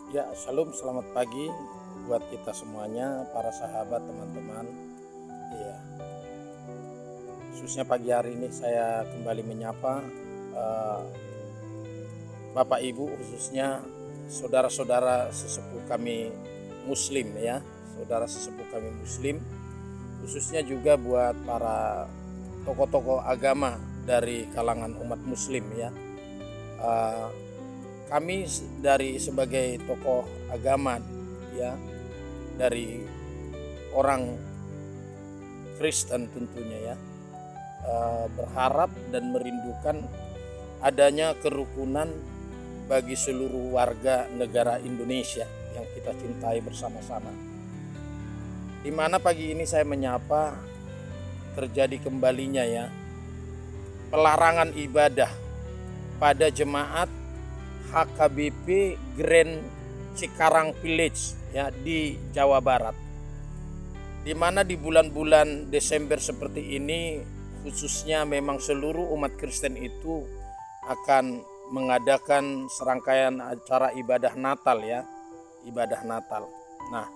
Ya, shalom, selamat pagi buat kita semuanya, para sahabat, teman-teman. Ya, khususnya pagi hari ini saya kembali menyapa eh, Bapak Ibu, khususnya saudara-saudara sesepuh kami Muslim ya, saudara sesepuh kami Muslim, khususnya juga buat para tokoh-tokoh agama dari kalangan umat Muslim ya. Eh, Kami dari sebagai tokoh agama ya, dari orang Kristen tentunya ya, berharap dan merindukan adanya kerukunan bagi seluruh warga negara Indonesia yang kita cintai bersama-sama. Di mana pagi ini saya menyapa terjadi kembalinya ya pelarangan ibadah pada jemaat HKBP Grand Cikarang Village ya di Jawa Barat. Di mana di bulan-bulan Desember seperti ini khususnya memang seluruh umat Kristen itu akan mengadakan serangkaian acara ibadah Natal ya, ibadah Natal. Nah,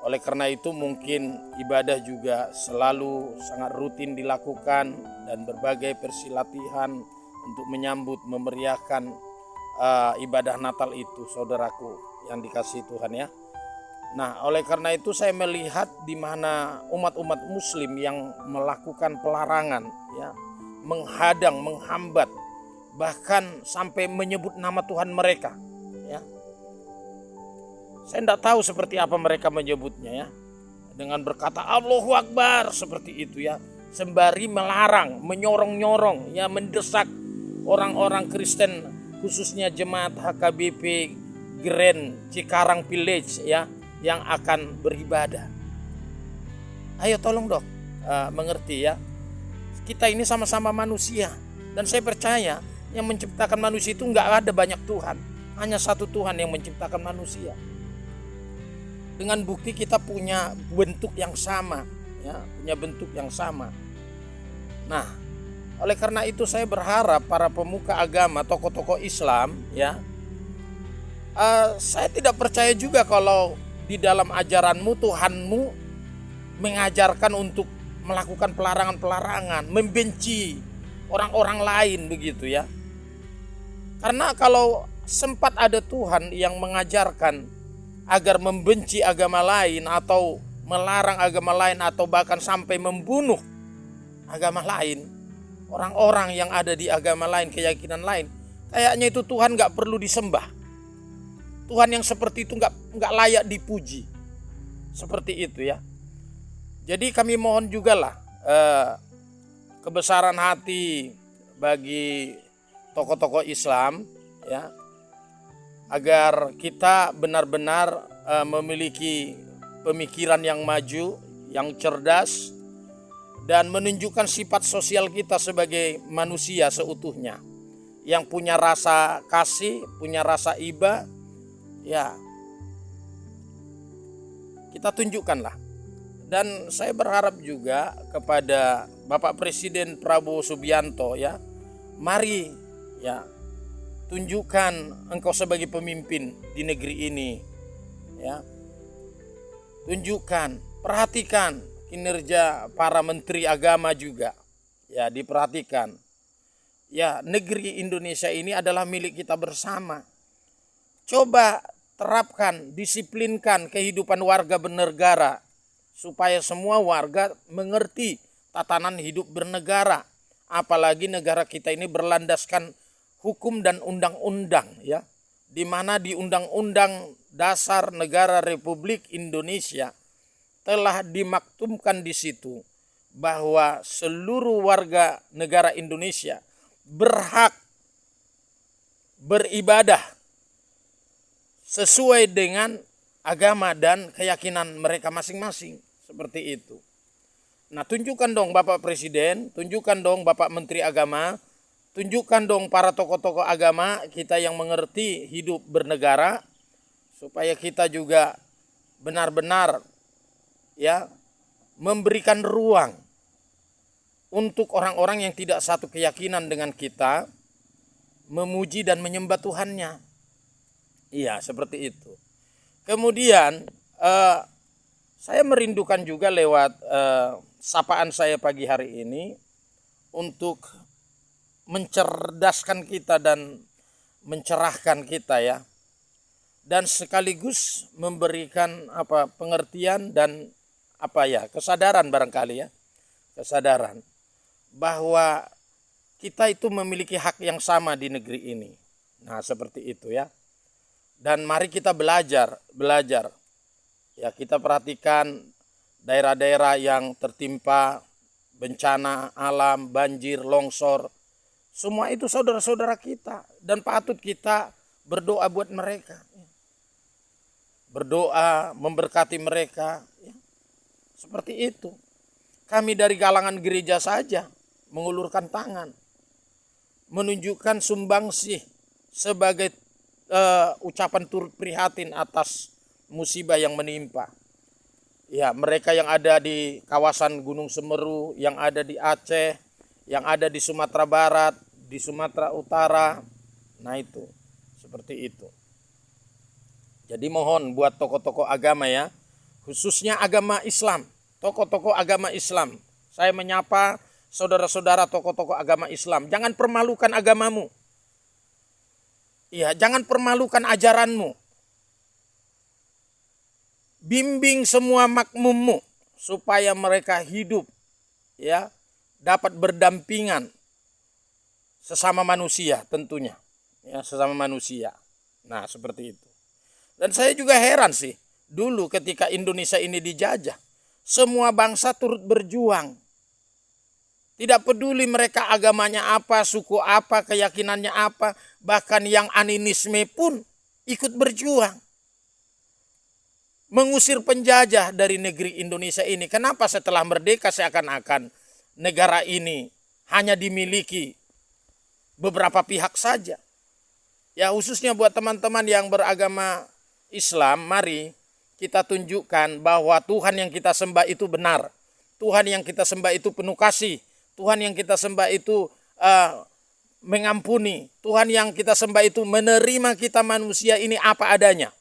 oleh karena itu mungkin ibadah juga selalu sangat rutin dilakukan dan berbagai persilatihan untuk menyambut memeriahkan ibadah Natal itu, saudaraku yang dikasihi Tuhan ya. Nah, oleh karena itu saya melihat di mana umat-umat Muslim yang melakukan pelarangan ya, menghadang, menghambat, bahkan sampai menyebut nama Tuhan mereka ya. Saya tidak tahu seperti apa mereka menyebutnya ya, dengan berkata Allahu Akbar seperti itu ya, sembari melarang, menyorong-nyorong ya, mendesak orang-orang Kristen khususnya jemaat HKBP Grand Cikarang Village ya yang akan beribadah. Ayo tolong dong mengerti ya. Kita ini sama-sama manusia dan saya percaya yang menciptakan manusia itu nggak ada banyak Tuhan, hanya satu Tuhan yang menciptakan manusia. Dengan bukti kita punya bentuk yang sama ya, punya bentuk yang sama. Nah, oleh karena itu saya berharap para pemuka agama, tokoh-tokoh Islam ya, saya tidak percaya juga kalau di dalam ajaranmu Tuhanmu mengajarkan untuk melakukan pelarangan-pelarangan, membenci orang-orang lain begitu ya. Karena kalau sempat ada Tuhan yang mengajarkan agar membenci agama lain atau melarang agama lain atau bahkan sampai membunuh agama lain, orang-orang yang ada di agama lain, keyakinan lain, kayaknya itu Tuhan gak perlu disembah. Tuhan yang seperti itu gak layak dipuji. Seperti itu ya. Jadi kami mohon juga lah kebesaran hati bagi tokoh-tokoh Islam ya, agar kita benar-benar memiliki pemikiran yang maju, yang cerdas, dan menunjukkan sifat sosial kita sebagai manusia seutuhnya yang punya rasa kasih, punya rasa iba ya, kita tunjukkanlah. Dan saya berharap juga kepada Bapak Presiden Prabowo Subianto ya, mari ya, tunjukkan engkau sebagai pemimpin di negeri ini ya, tunjukkan, perhatikan kinerja para menteri agama juga ya, diperhatikan ya. Negeri Indonesia ini adalah milik kita bersama. Coba terapkan, disiplinkan kehidupan warga bernegara supaya semua warga mengerti tatanan hidup bernegara. Apalagi negara kita ini berlandaskan hukum dan undang-undang ya, di mana di Undang-Undang Dasar Negara Republik Indonesia telah dimaktubkan di situ bahwa seluruh warga negara Indonesia berhak beribadah sesuai dengan agama dan keyakinan mereka masing-masing. Seperti itu. Nah, tunjukkan dong Bapak Presiden, tunjukkan dong Bapak Menteri Agama, tunjukkan dong para tokoh-tokoh agama kita yang mengerti hidup bernegara, supaya kita juga benar-benar ya memberikan ruang untuk orang-orang yang tidak satu keyakinan dengan kita memuji dan menyembah Tuhannya. Iya, seperti itu. Kemudian saya merindukan juga lewat sapaan saya pagi hari ini untuk mencerdaskan kita dan mencerahkan kita ya, dan sekaligus memberikan pengertian dan kesadaran barangkali ya, kesadaran bahwa kita itu memiliki hak yang sama di negeri ini. Nah, seperti itu ya. Dan mari kita belajar. Ya, kita perhatikan daerah-daerah yang tertimpa bencana alam, banjir, longsor. Semua itu saudara-saudara kita dan patut kita berdoa buat mereka. Berdoa, memberkati mereka. Ya. Seperti itu. Kami dari kalangan gereja saja mengulurkan tangan, menunjukkan sumbangsih sebagai ucapan turut prihatin atas musibah yang menimpa. Ya, mereka yang ada di kawasan Gunung Semeru, yang ada di Aceh, yang ada di Sumatera Barat, di Sumatera Utara. Nah, itu seperti itu. Jadi mohon buat tokoh-tokoh agama ya, khususnya agama Islam, tokoh-tokoh agama Islam. Saya menyapa saudara-saudara tokoh-tokoh agama Islam, jangan permalukan agamamu. Ya, jangan permalukan ajaranmu. Bimbing semua makmummu supaya mereka hidup ya, dapat berdampingan sesama manusia tentunya. Ya, sesama manusia. Nah, seperti itu. Dan saya juga heran sih, dulu ketika Indonesia ini dijajah, semua bangsa turut berjuang. Tidak peduli mereka agamanya apa, suku apa, keyakinannya apa. Bahkan yang animisme pun ikut berjuang. Mengusir penjajah dari negeri Indonesia ini. Kenapa setelah merdeka seakan-akan negara ini hanya dimiliki beberapa pihak saja. Ya, khususnya buat teman-teman yang beragama Islam, mari kita tunjukkan bahwa Tuhan yang kita sembah itu benar. Tuhan yang kita sembah itu penuh kasih. Tuhan yang kita sembah itu mengampuni. Tuhan yang kita sembah itu menerima kita manusia ini apa adanya.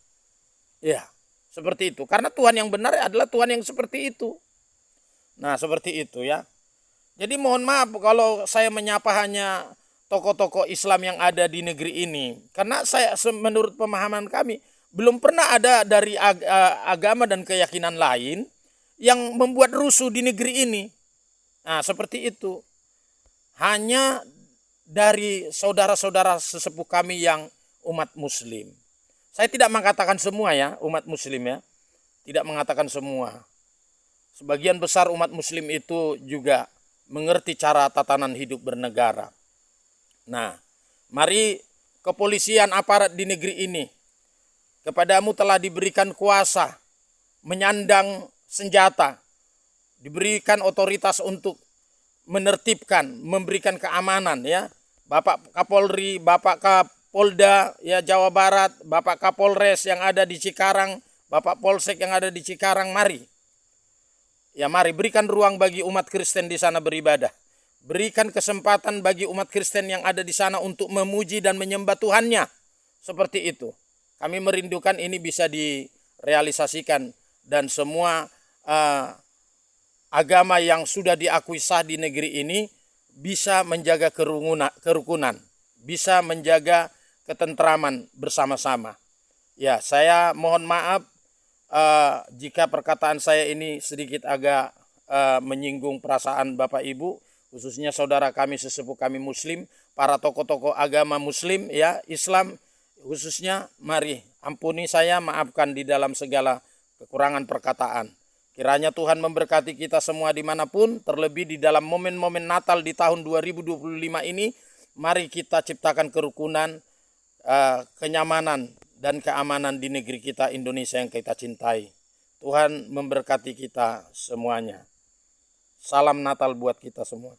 Ya, seperti itu. Karena Tuhan yang benar adalah Tuhan yang seperti itu. Nah, seperti itu ya. Jadi mohon maaf kalau saya menyapa hanya tokoh-tokoh Islam yang ada di negeri ini. Karena menurut pemahaman kami, belum pernah ada dari agama dan keyakinan lain yang membuat rusuh di negeri ini. Nah, seperti itu. Hanya dari saudara-saudara sesepuh kami yang umat muslim. Saya tidak mengatakan semua ya, umat muslim ya. Tidak mengatakan semua. Sebagian besar umat muslim itu juga mengerti cara tatanan hidup bernegara. Nah, mari kepolisian aparat di negeri ini, kepadamu telah diberikan kuasa menyandang senjata, diberikan otoritas untuk menertibkan, memberikan keamanan ya. Bapak Kapolri, Bapak Kapolda ya Jawa Barat, Bapak Kapolres yang ada di Cikarang, Bapak Polsek yang ada di Cikarang, mari. Ya, mari berikan ruang bagi umat Kristen di sana beribadah. Berikan kesempatan bagi umat Kristen yang ada di sana untuk memuji dan menyembah Tuhannya. Seperti itu. Kami merindukan ini bisa direalisasikan dan semua agama yang sudah diakui sah di negeri ini bisa menjaga kerukunan, bisa menjaga ketentraman bersama-sama. Ya, saya mohon maaf jika perkataan saya ini sedikit agak menyinggung perasaan Bapak Ibu, khususnya saudara kami, sesepuh kami Muslim, para tokoh-tokoh agama Muslim ya, Islam khususnya, mari ampuni saya, maafkan di dalam segala kekurangan perkataan. Kiranya Tuhan memberkati kita semua dimanapun, terlebih di dalam momen-momen Natal di tahun 2025 ini. Mari kita ciptakan kerukunan, kenyamanan, dan keamanan di negeri kita Indonesia yang kita cintai. Tuhan memberkati kita semuanya. Salam Natal buat kita semua.